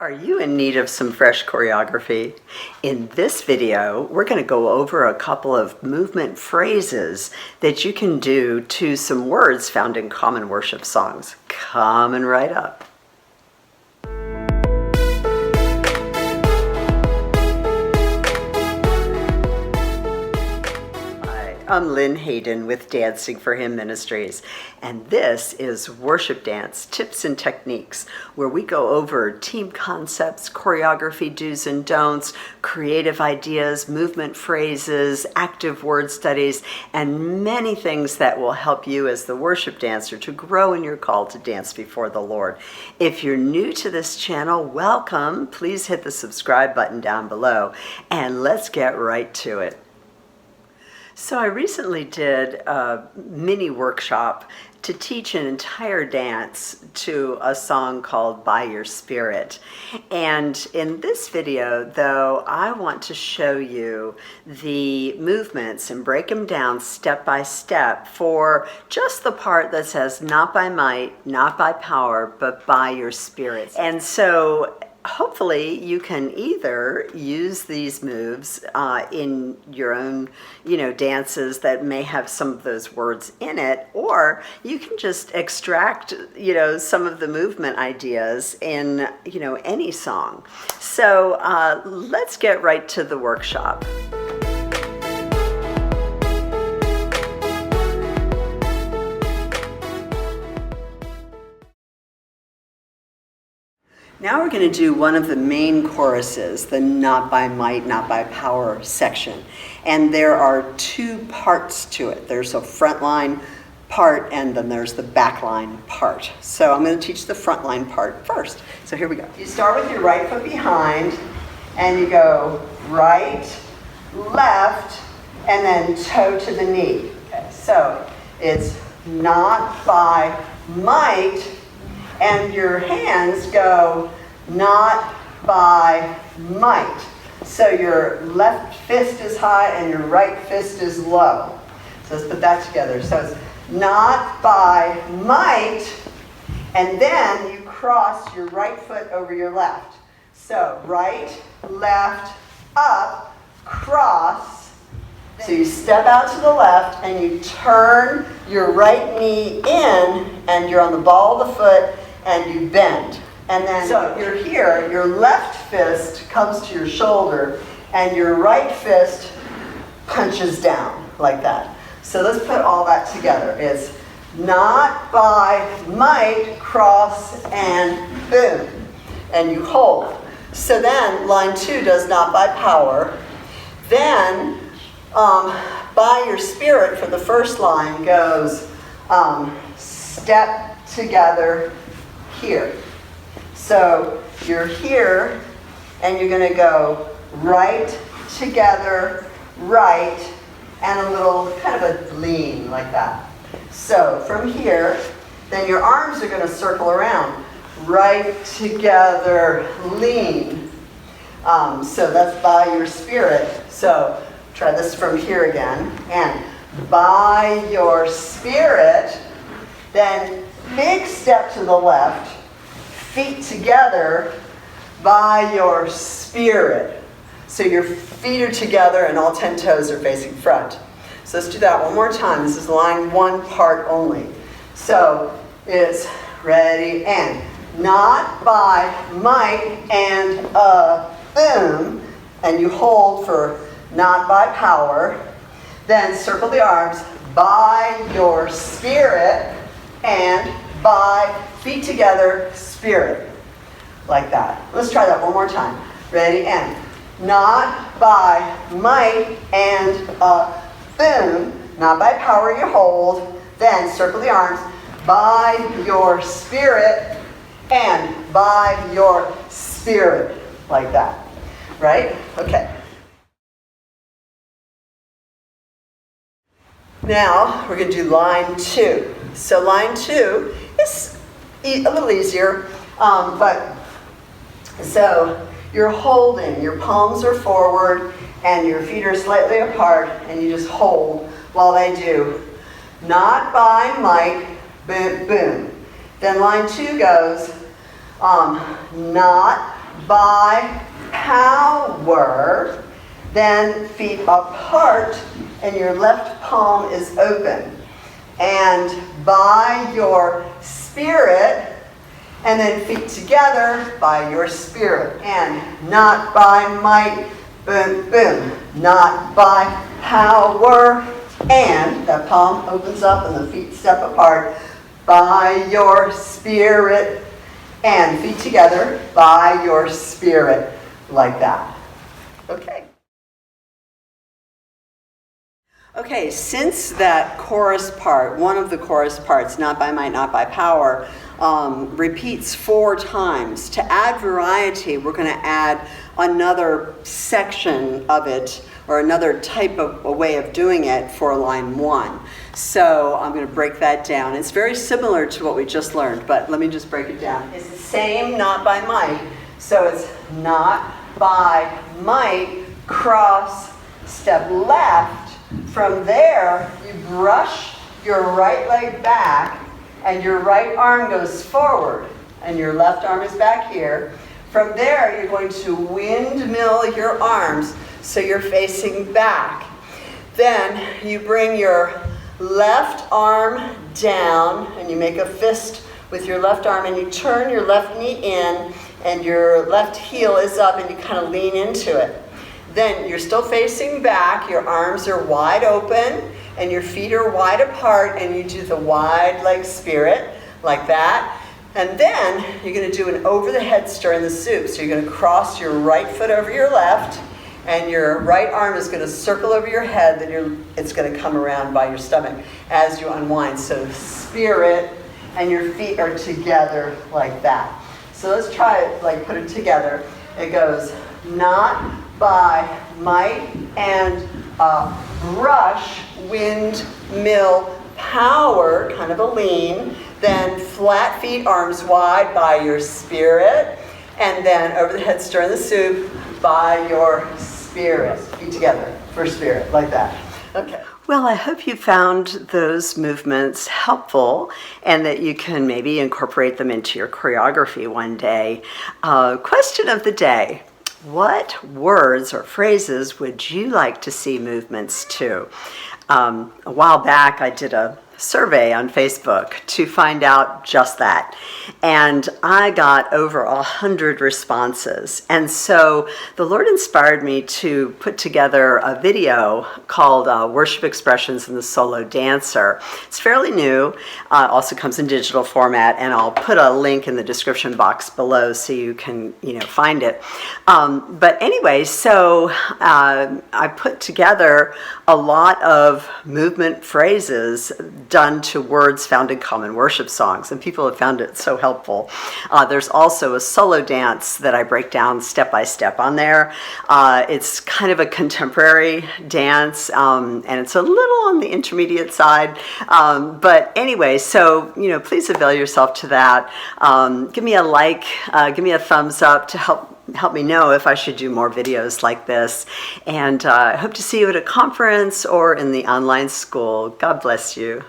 Are you in need of some fresh choreography? In this video, we're going to go over a couple of movement phrases that you can do to some words found in common worship songs. Coming right up. I'm Lynn Hayden with Dancing for Him Ministries, and this is Worship Dance Tips and Techniques, where we go over team concepts, choreography do's and don'ts, creative ideas, movement phrases, active word studies, and many things that will help you as the worship dancer to grow in your call to dance before the Lord. If you're new to this channel, welcome. Please hit the subscribe button down below, and let's get right to it. So I recently did a mini workshop to teach an entire dance to a song called By Your Spirit. And in this video, though, I want to show you the movements and break them down step by step for just the part that says not by might, not by power, but by your spirit. And so hopefully you can either use these moves in your own, dances that may have some of those words in it, or you can just extract, some of the movement ideas in, any song. So let's get right to the workshop. Now we're going to do one of the main choruses, the not by might, not by power section. And there are two parts to it. There's a front line part and then there's the back line part. So I'm going to teach the front line part first. So here we go. You start with your right foot behind and you go right, left, and then toe to the knee. Okay, so it's not by might, and your hands go not by might. So your left fist is high and your right fist is low. So let's put that together. So it's not by might, and then you cross your right foot over your left. So right, left, up, cross. So you step out to the left and you turn your right knee in and you're on the ball of the foot and you bend. And then so you're here, your left fist comes to your shoulder and your right fist punches down like that. So let's put all that together. It's not by might, cross, and boom. And you hold. So then line 2 does not by power. Then by your spirit for the first line goes step together here. So you're here and you're going to go right together, right, and a little kind of a lean like that. So from here, then your arms are going to circle around. Right together, lean. So that's by your spirit. So try this from here again. And by your spirit, then big step to the left, feet together, by your spirit. So your feet are together and all 10 toes are facing front. So let's do that one more time. This is line 1 part only. So it's ready and not by might and boom. And you hold for not by power. Then circle the arms by your spirit and by feet together, spirit. Like that. Let's try that one more time. Ready, and not by might and boom. Not by power, you hold. Then circle the arms by your spirit and by your spirit. Like that. Right? Okay. Now we're going to do line 2. So line 2 is a little easier, but so you're holding, your palms are forward and your feet are slightly apart and you just hold while they do not by might, boom, boom. Then line 2 goes not by power, then feet apart, and your left palm is open. And by your spirit, and then feet together by your spirit. And not by might, boom, boom. Not by power, and that palm opens up and the feet step apart by your spirit. And feet together by your spirit, like that. Okay. Okay, since that chorus part, one of the chorus parts, not by might, not by power, repeats 4 times. To add variety, we're going to add another section of it, or another type of a way of doing it for line 1. So I'm going to break that down. It's very similar to what we just learned, but let me just break it down. It's the same, not by might. So it's not by might, cross, step left. From there, you brush your right leg back, and your right arm goes forward, and your left arm is back here. From there, you're going to windmill your arms so you're facing back. Then you bring your left arm down, and you make a fist with your left arm, and you turn your left knee in, and your left heel is up, and you kind of lean into it. Then you're still facing back, your arms are wide open, and your feet are wide apart, and you do the wide leg spirit, like that. And then you're going to do an over the head stir in the soup. So you're going to cross your right foot over your left, and your right arm is going to circle over your head, then it's going to come around by your stomach as you unwind. So spirit, and your feet are together like that. So let's try it, like put it together. It goes, not by might, and brush, windmill, power, kind of a lean, then flat feet, arms wide by your spirit, and then over the head stir in the soup by your spirit. Feet together for spirit, like that. Okay. Well, I hope you found those movements helpful and that you can maybe incorporate them into your choreography one day. Question of the day. What words or phrases would you like to see movements to? A while back, I did a survey on Facebook to find out just that. And I got over 100 responses. And so the Lord inspired me to put together a video called Worship Expressions in the Solo Dancer. It's fairly new, also comes in digital format, and I'll put a link in the description box below so you can find it. But anyway, so I put together a lot of movement phrases done to words found in common worship songs, and people have found it so helpful. There's also a solo dance that I break down step by step on there. It's kind of a contemporary dance, and it's a little on the intermediate side. But anyway, so please avail yourself to that. Give me a like, give me a thumbs up to help me know if I should do more videos like this. And I hope to see you at a conference or in the online school. God bless you.